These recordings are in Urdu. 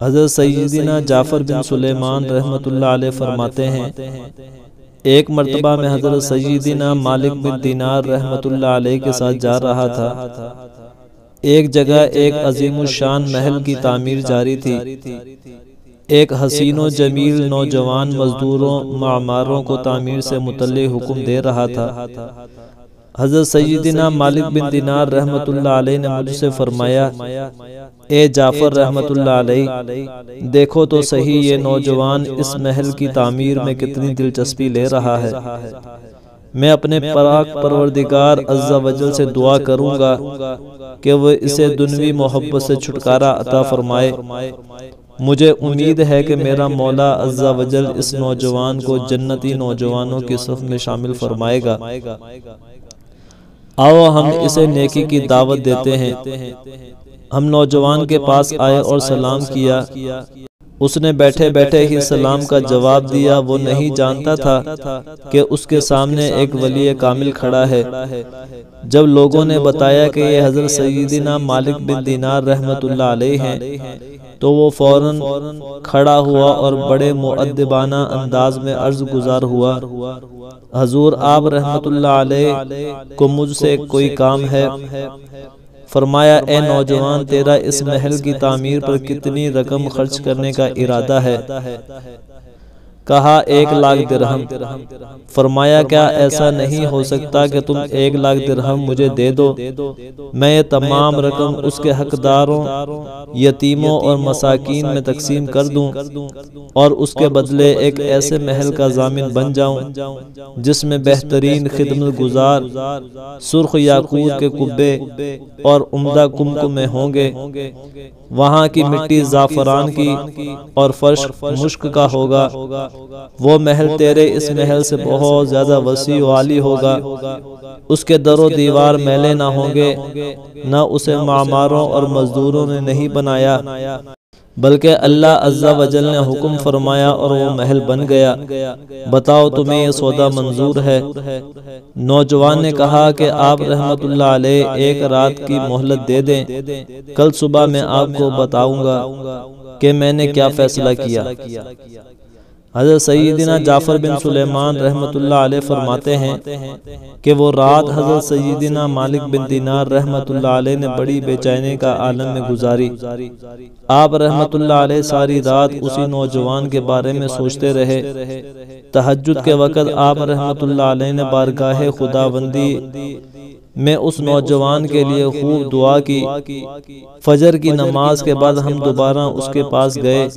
حضرت سیدنا جعفر بن سلیمان رحمۃ اللہ علیہ فرماتے ہیں، ایک مرتبہ میں حضرت سیدنا مالک بن دینار رحمۃ اللہ علیہ کے ساتھ جا رہا تھا۔ ایک جگہ ایک عظیم الشان محل کی تعمیر جاری تھی۔ ایک حسین و جمیل نوجوان مزدوروں معماروں کو تعمیر سے متعلق حکم دے رہا تھا۔ حضرت سیدنا مالک بن دینار رحمۃ اللہ علیہ نے مجھ سے فرمایا، اے جعفر رحمۃ اللہ علیہ، دیکھو تو صحیح یہ نوجوان اس محل کی تعمیر میں کتنی دلچسپی لے رہا ہے۔ میں اپنے پاک پروردگار عز و جل سے دعا کروں گا کہ وہ اسے دنیوی محبت سے چھٹکارا عطا فرمائے۔ مجھے امید ہے کہ میرا مولا عز و جل اس نوجوان کو جنتی نوجوانوں کی صف میں شامل فرمائے گا۔ آؤ ہم اسے نیکی کی دعوت دیتے ہیں۔ ہم نوجوان کے پاس آئے اور سلام کیا۔ اس نے بیٹھے بیٹھے ہی سلام کا جواب دیا۔ وہ نہیں جانتا تھا کہ اس کے سامنے ایک ولی کامل کھڑا ہے۔ جب لوگوں نے بتایا کہ یہ حضرت سیدنا مالک بن دینار رحمۃ اللہ علیہ ہیں تو وہ فوراً کھڑا ہوا اور بڑے مؤدبانہ انداز میں عرض گزار ہوا، حضور آپ رحمۃ اللہ علیہ کو مجھ سے کوئی کام ہے۔ فرمایا، اے نوجوان، تیرا اس محل کی تعمیر پر کتنی رقم خرچ کرنے کا ارادہ ہے؟ کہا 1,00,000 درہم۔ فرمایا، کیا ایسا نہیں ہو سکتا کہ تم 1,00,000 درہم مجھے دے دو؟ میں یہ تمام رقم اس کے حقداروں، یتیموں اور مساکین میں تقسیم کر دوں اور اس کے بدلے ایک ایسے محل کا ضامن بن جاؤں جس میں بہترین خدمت گزار، سرخ یاقوت کے کبے اور عمدہ کمکمے ہوں گے۔ وہاں کی مٹی زعفران کی اور فرش مشک کا ہوگا۔ وہ محل تیرے اس محل سے بہت زیادہ وسیع و عالی ہوگا۔ اس کے در و دیوار میلے نہ ہوں گے، نہ اسے معماروں اور مزدوروں نے نہیں بنایا، بلکہ اللہ عز و جل نے حکم فرمایا اور وہ محل بن گیا۔ بتاؤ تمہیں یہ سودا منظور ہے؟ نوجوان نے کہا کہ آپ رحمت اللہ علیہ 1 رات کی مہلت دے دیں، کل صبح میں آپ کو بتاؤں گا کہ میں نے کیا فیصلہ کیا۔ حضرت سیدنا جعفر بن سلیمان رحمۃ اللہ علیہ فرماتے ہیں کہ وہ رات حضرت سیدنا مالک بن دینار رحمۃ اللہ علیہ نے بڑی بے چینی کا عالم میں گزاری۔ آپ رحمۃ اللہ علیہ ساری رات اسی نوجوان کے بارے میں سوچتے رہے۔ تہجد کے وقت آپ رحمۃ اللہ علیہ نے بارگاہ خداوندی میں اس نوجوان کے لیے خوب دعا کی۔ فجر کی نماز کے بعد ہم دوبارہ اس کے پاس گئے۔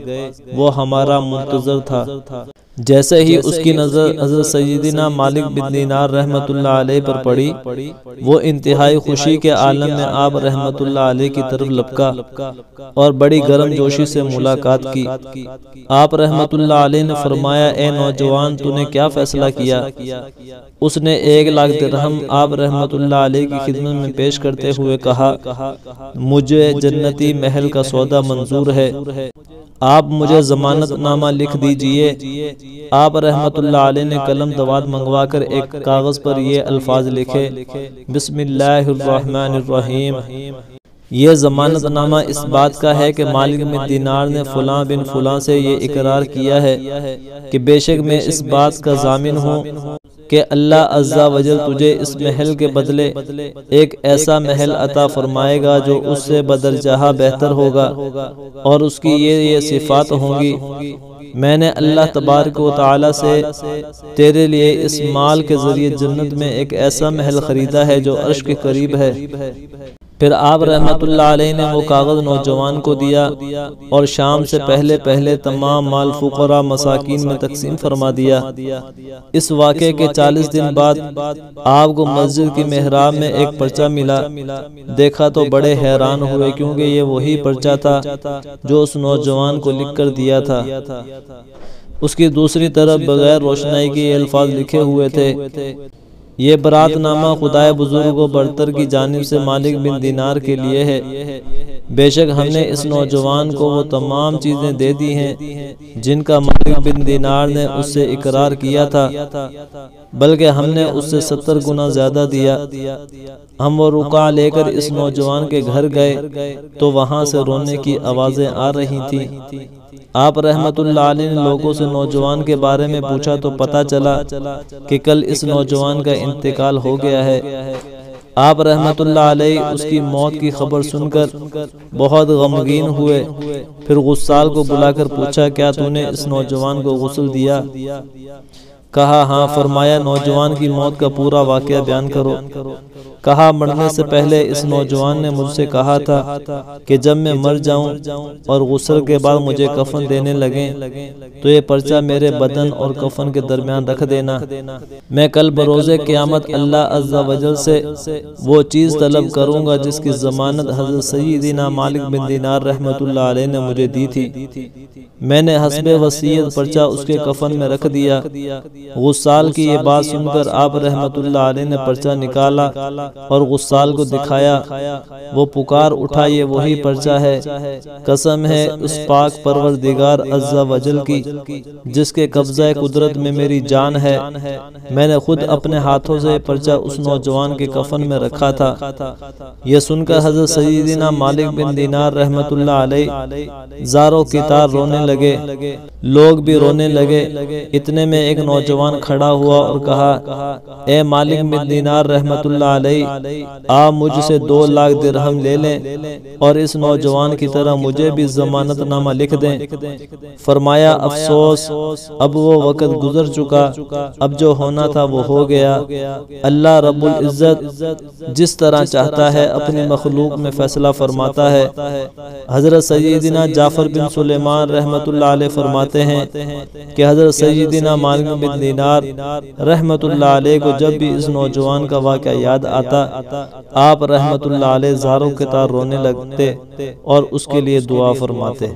وہ ہمارا منتظر تھا۔ جیسے ہی اس کی نظر حضرت سیدنا مالک بن دینار رحمۃ اللہ علیہ پر پڑی، وہ انتہائی خوشی کے عالم میں آپ رحمۃ اللہ علیہ کی طرف لپکا اور بڑی گرم جوشی سے ملاقات کی۔ آپ رحمۃ اللہ علیہ نے فرمایا، اے نوجوان، تو نے کیا فیصلہ کیا؟ اس نے 1,00,000 درہم آپ رحمۃ اللہ علیہ کی خدمت میں پیش کرتے ہوئے کہا، مجھے جنتی محل کا سودا منظور ہے، آپ مجھے ضمانت نامہ لکھ دیجئے۔ آپ رحمت اللہ علیہ نے قلم دوات منگوا کر ایک کاغذ پر یہ الفاظ لکھے، بسم اللہ الرحمن الرحیم۔ یہ ضمانت نامہ اس بات کا ہے کہ مالک بن دینار نے فلاں بن فلاں سے یہ اقرار کیا ہے کہ بے شک میں اس بات کا ضامن ہوں کہ اللہ عز و جل تجھے اس محل کے بدلے ایک ایسا محل عطا فرمائے گا جو اس سے بدرجہ بہتر ہوگا اور اس کی یہ صفات ہوں گی۔ میں نے اللہ تبارک و تعالی سے تیرے لیے اس مال کے ذریعے جنت میں ایک ایسا محل خریدا ہے جو عرش کے قریب ہے۔ پھر آپ رحمت اللہ علیہ نے وہ کاغذ نوجوان کو دیا اور شام سے پہلے پہلے تمام مال فقراء مساکین میں تقسیم فرما دیا۔ اس واقعے کے 40 دن بعد آپ کو مسجد کی محراب میں ایک پرچہ ملا۔ دیکھا تو بڑے حیران ہوئے کیونکہ یہ وہی پرچہ تھا جو اس نوجوان کو لکھ کر دیا تھا۔ اس کی دوسری طرف بغیر روشنائی کے یہ الفاظ لکھے ہوئے تھے، یہ برات نامہ خدائے بزرگ و برتر کی جانب سے مالک بن دینار کے لیے ہے۔ بے شک ہم نے اس نوجوان کو وہ تمام چیزیں دے دی ہیں جن کا مالک بن دینار نے اس سے اقرار کیا تھا، بلکہ ہم نے اس سے 70 گنا زیادہ دیا۔ ہم وہ رکع لے کر اس نوجوان کے گھر گئے تو وہاں سے رونے کی آوازیں آ رہی تھیں۔ آپ رحمت اللہ علیہ نے لوگوں سے نوجوان کے بارے میں پوچھا تو پتہ چلا کہ کل اس نوجوان کا انتقال ہو گیا ہے۔ آپ رحمت اللہ علیہ اس کی موت کی خبر سن کر بہت غمگین ہوئے۔ پھر غسال کو بلا کر پوچھا کیا تو نے اس نوجوان کو غسل دیا؟ کہا ہاں۔ فرمایا نوجوان کی موت کا پورا واقعہ بیان کرو۔ کہا مرنے سے پہلے اس نوجوان نے مجھ سے کہا تھا کہ جب میں مر جاؤں اور غسل کے بعد مجھے کفن دینے لگیں تو یہ پرچہ میرے بدن اور کفن کے درمیان رکھ دینا۔ میں کل بروز قیامت اللہ عز و جل سے وہ چیز طلب کروں گا جس کی ضمانت حضرت سیدنا مالک بن دینار رحمت اللہ علیہ نے مجھے دی تھی۔ میں نے حسب وصیت پرچہ اس کے کفن میں رکھ دیا۔ غسال کی یہ بات سن کر آپ رحمت اللہ علیہ نے پرچہ نکالا اور غسال کو دکھایا۔ وہ پکار اٹھا یہ وہی پرچہ ہے۔ قسم ہے اس پاک پروردگار عز و جل کی جس کے قبضہ قدرت میں میری جان ہے، میں نے خود اپنے ہاتھوں سے پرچہ اس نوجوان کے کفن میں رکھا تھا۔ یہ سن کر حضرت سیدنا مالک بن دینار رحمت اللہ علیہ زاروں کی طرح رونے لگے، لوگ بھی رونے لگے۔ اتنے میں ایک نوجوان کھڑا ہوا اور کہا اے مالک بن دینار رحمت اللہ علیہ، آپ مجھ سے 2 لاکھ درہم لے لیں اور اس نوجوان کی طرح مجھے بھی ضمانت نامہ لکھ دیں۔ فرمایا افسوس، اب وہ وقت گزر چکا، اب جو ہونا تھا وہ ہو گیا۔ اللہ رب العزت جس طرح چاہتا ہے اپنی مخلوق میں فیصلہ فرماتا ہے۔ حضرت سیدنا جعفر بن سلیمان رحمت اللہ علیہ فرماتے ہیں کہ حضرت سیدنا مالک بن دینار رحمت اللہ علیہ کو جب بھی اس نوجوان کا واقعہ یاد آتا آپ رحمت اللہ علیہ زاروں کے طرح رونے لگتے اور اس کے لیے دعا فرماتے۔